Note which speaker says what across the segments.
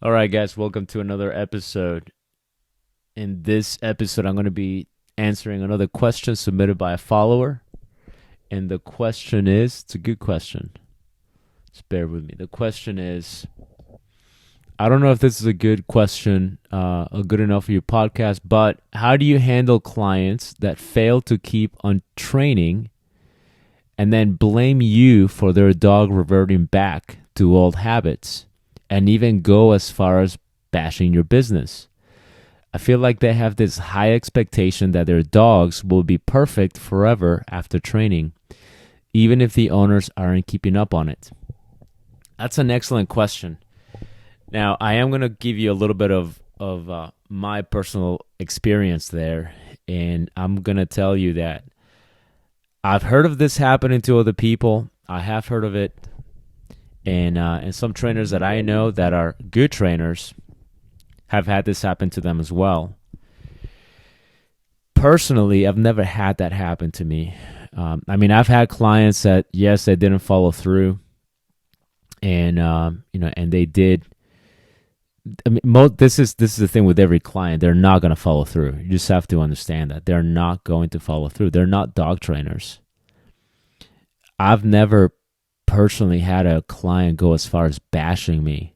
Speaker 1: All right, guys, welcome to another episode. In this episode, I'm going to be answering another question submitted by a follower. And the question is it's a good question. Just bear with me. The question is I don't know if this is a good question, good enough for your podcast, but how do you handle clients that fail to keep on training and then blame you for their dog reverting back to old habits and even go as far as bashing your business? I feel like they have this high expectation that their dogs will be perfect forever after training, even if the owners aren't keeping up on it. That's an excellent question. Now, I am going to give you a little bit of my personal experience there, and I'm going to tell you that I've heard of this happening to other people. I have heard of it, and some trainers that I know that are good trainers have had this happen to them as well. Personally, I've never had that happen to me. I've had clients that yes, they didn't follow through, and they did. This is the thing with every client; they're not going to follow through. You just have to understand that they're not going to follow through. They're not dog trainers. I've never personally had a client go as far as bashing me,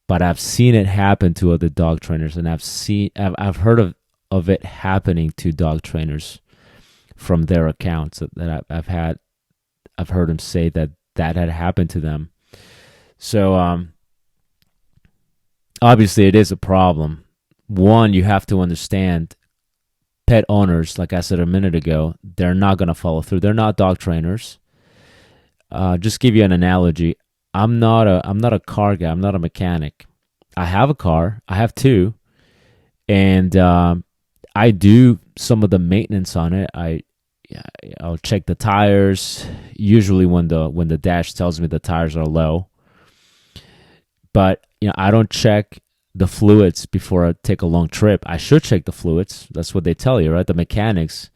Speaker 1: but I've seen it happen to other dog trainers, and I've heard of it happening to dog trainers from their accounts that I've heard them say that had happened to them. So obviously it is a problem. One, you have to understand pet owners, like I said a minute ago, they're not going to follow through. They're not dog trainers. Just give you an analogy. I'm not a car guy. I'm not a mechanic. I have a car. I have two, and I do some of the maintenance on it. I'll check the tires. Usually when the dash tells me the tires are low, but I don't check the fluids before I take a long trip. I should check the fluids. That's what they tell you, right? The mechanics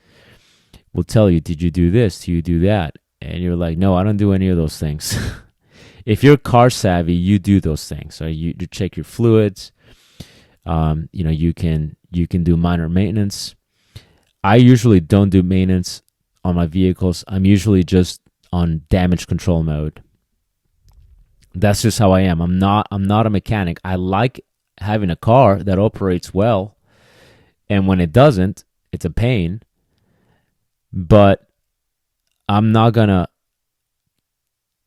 Speaker 1: will tell you, did you do this? Do you do that? And you're like, no, I don't do any of those things. If you're car savvy, you do those things. So you check your fluids. You can do minor maintenance. I usually don't do maintenance on my vehicles. I'm usually just on damage control mode. That's just how I am. I'm not a mechanic. I like having a car that operates well, and when it doesn't, it's a pain. But I'm not gonna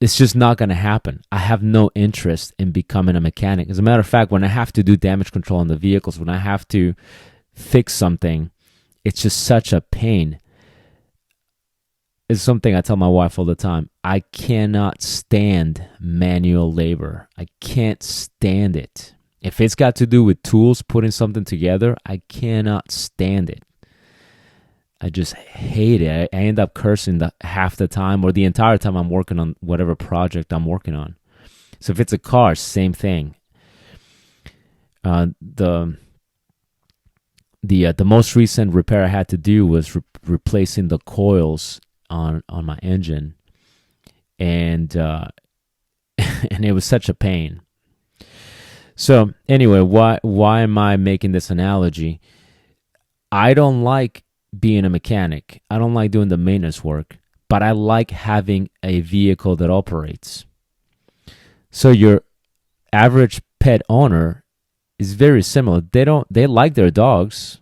Speaker 1: it's just not going to happen. I have no interest in becoming a mechanic. As a matter of fact, when I have to do damage control on the vehicles, when I have to fix something, it's just such a pain. It's something I tell my wife all the time. I cannot stand manual labor. I can't stand it. If it's got to do with tools, putting something together, I cannot stand it. I just hate it. I end up cursing half the time or the entire time I'm working on whatever project I'm working on. So if it's a car, same thing. The most recent repair I had to do was replacing the coils on my engine, and and it was such a pain. So anyway, why am I making this analogy? I don't like being a mechanic. I don't like doing the maintenance work, but I like having a vehicle that operates. So your average pet owner is very similar. They like their dogs,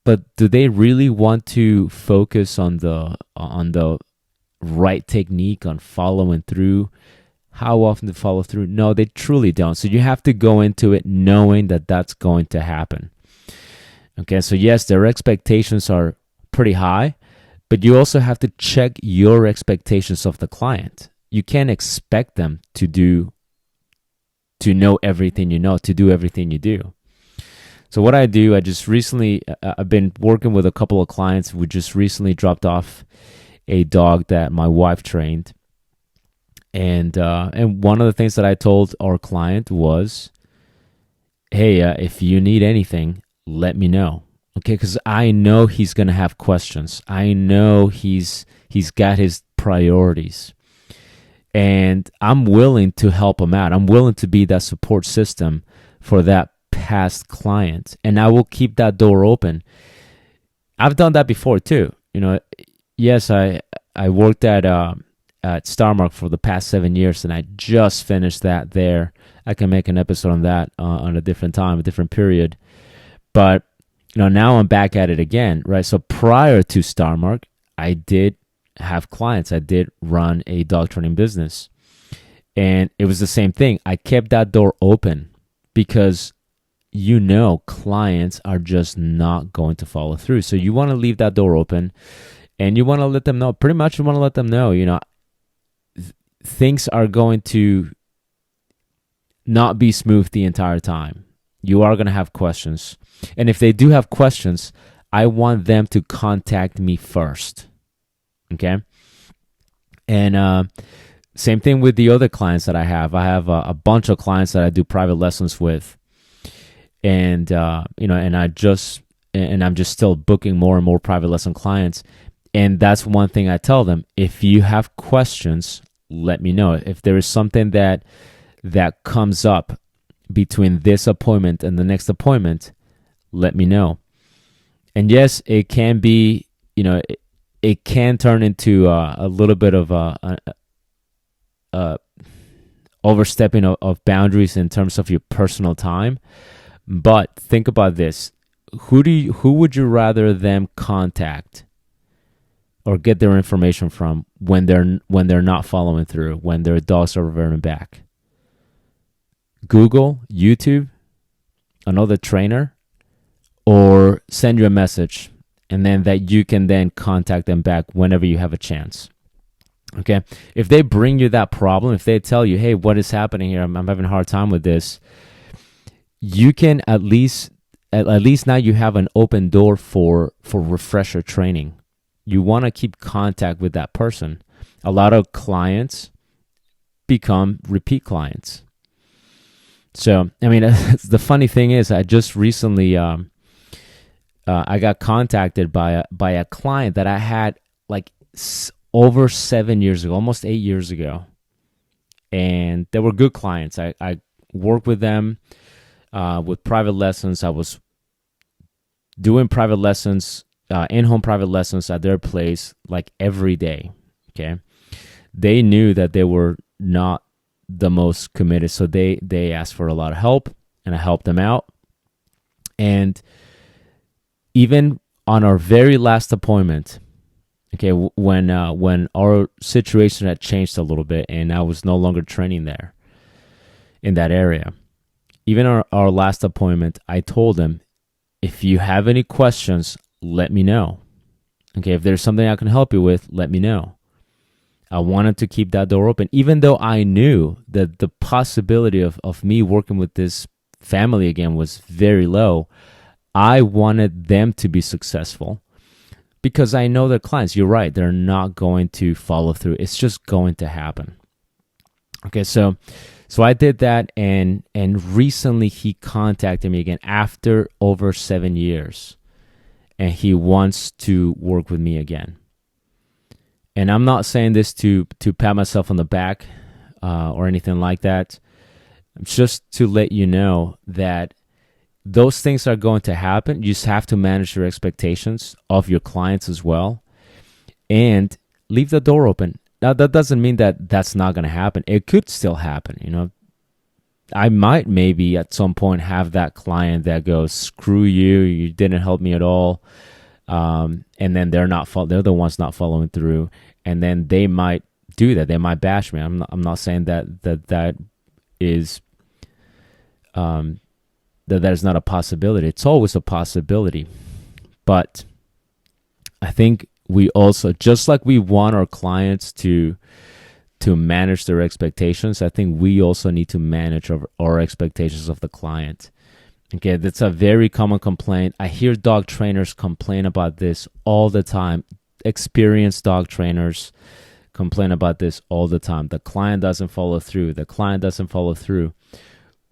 Speaker 1: but do they really want to focus on the right technique, on following through? How often to follow through? No, they truly don't. So you have to go into it knowing that that's going to happen. Okay, so yes, their expectations are pretty high, but you also have to check your expectations of the client. You can't expect them to know everything you know, to do everything you do. So what I do, I've been working with a couple of clients. We just recently dropped off a dog that my wife trained, and one of the things that I told our client was, hey, if you need anything, let me know. Okay, because I know he's going to have questions. I know he's got his priorities. And I'm willing to help them out. I'm willing to be that support system for that past client. And I will keep that door open. I've done that before too. Yes, I worked at StarMark for the past 7 years, and I just finished that there. I can make an episode on that on a different time, a different period. But now I'm back at it again, right? So prior to StarMark, I did have clients. I did run a dog training business, and it was the same thing. I kept that door open because clients are just not going to follow through. So you want to leave that door open, and you want to let them know. Pretty much, you want to let them know. Things are going to not be smooth the entire time. You are going to have questions, and if they do have questions, I want them to contact me first. Okay. And same thing with the other clients that I have. I have a bunch of clients that I do private lessons with, and and I'm just still booking more and more private lesson clients. And that's one thing I tell them: if you have questions, let me know. If there is something that comes up between this appointment and the next appointment, let me know. And yes, it can be, it can turn into a little bit of overstepping of boundaries in terms of your personal time. But think about this: who would you rather them contact or get their information from when they're not following through, when their dogs are reverting back? Google, YouTube, another trainer, or send you a message, and then that you can then contact them back whenever you have a chance. Okay? If they bring you that problem, if they tell you, hey, what is happening here? I'm having a hard time with this. You can at least now you have an open door for refresher training. You want to keep contact with that person. A lot of clients become repeat clients. So, the funny thing is, I just recently I got contacted by a client that I had over 7 years ago, almost 8 years ago, and they were good clients. I worked with them with private lessons. I was doing private lessons, in-home private lessons at their place every day. Okay, they knew that they were not the most committed, so they asked for a lot of help, and I helped them out. And even on our very last appointment, okay, when our situation had changed a little bit and I was no longer training there in that area, even our last appointment, I told them, if you have any questions, let me know. Okay, if there's something I can help you with, let me know. I wanted to keep that door open, even though I knew that the possibility of me working with this family again was very low. I wanted them to be successful because I know their clients. You're right. They're not going to follow through. It's just going to happen. Okay, so I did that, and recently he contacted me again after over 7 years, and he wants to work with me again. And I'm not saying this to pat myself on the back or anything like that. Just to let you know that those things are going to happen. You just have to manage your expectations of your clients as well, and leave the door open. Now, that doesn't mean that that's not going to happen. It could still happen. I might maybe at some point have that client that goes, screw you, you didn't help me at all. And then they're the ones not following through, and then they might do that. They might bash me. I'm not saying that is that is not a possibility. It's always a possibility, but I think we also, just like we want our clients to manage their expectations, I think we also need to manage our expectations of the client. Okay, that's a very common complaint. I hear dog trainers complain about this all the time. Experienced dog trainers complain about this all the time. The client doesn't follow through.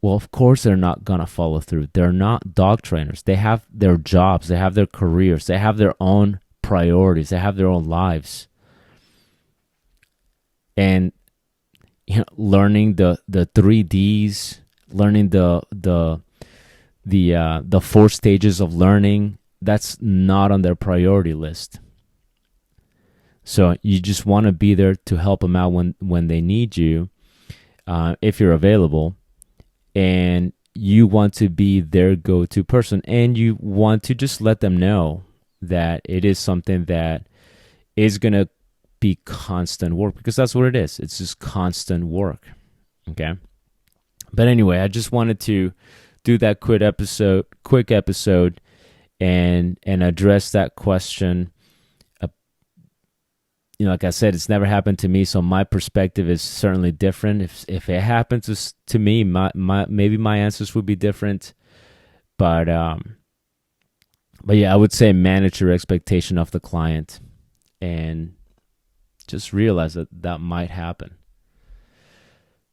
Speaker 1: Well, of course they're not going to follow through. They're not dog trainers. They have their jobs. They have their careers. They have their own priorities. They have their own lives. And learning the 3Ds, learning the 4 stages of learning. That's not on their priority list. So you just want to be there to help them out when they need you, if you're available, and you want to be their go-to person, and you want to just let them know that it is something that is going to be constant work, because that's what it is. It's just constant work. Okay. But anyway, I just wanted to do that quick episode and address that question. Like I said, it's never happened to me, so my perspective is certainly different. If it happens to me, maybe my answers would be different. But yeah, I would say manage your expectation of the client, and just realize that might happen.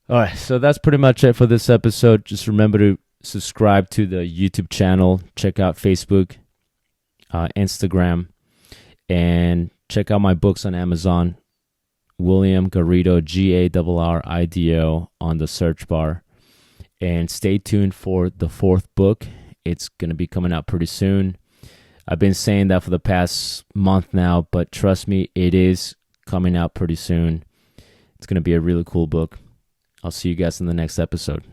Speaker 1: All right, so that's pretty much it for this episode. Just remember to subscribe to the YouTube channel, check out Facebook, Instagram, and check out my books on Amazon. William Garrido, Garrido, on the search bar. And stay tuned for the 4th book. It's going to be coming out pretty soon. I've been saying that for the past month now, but trust me, it is coming out pretty soon. It's going to be a really cool book. I'll see you guys in the next episode.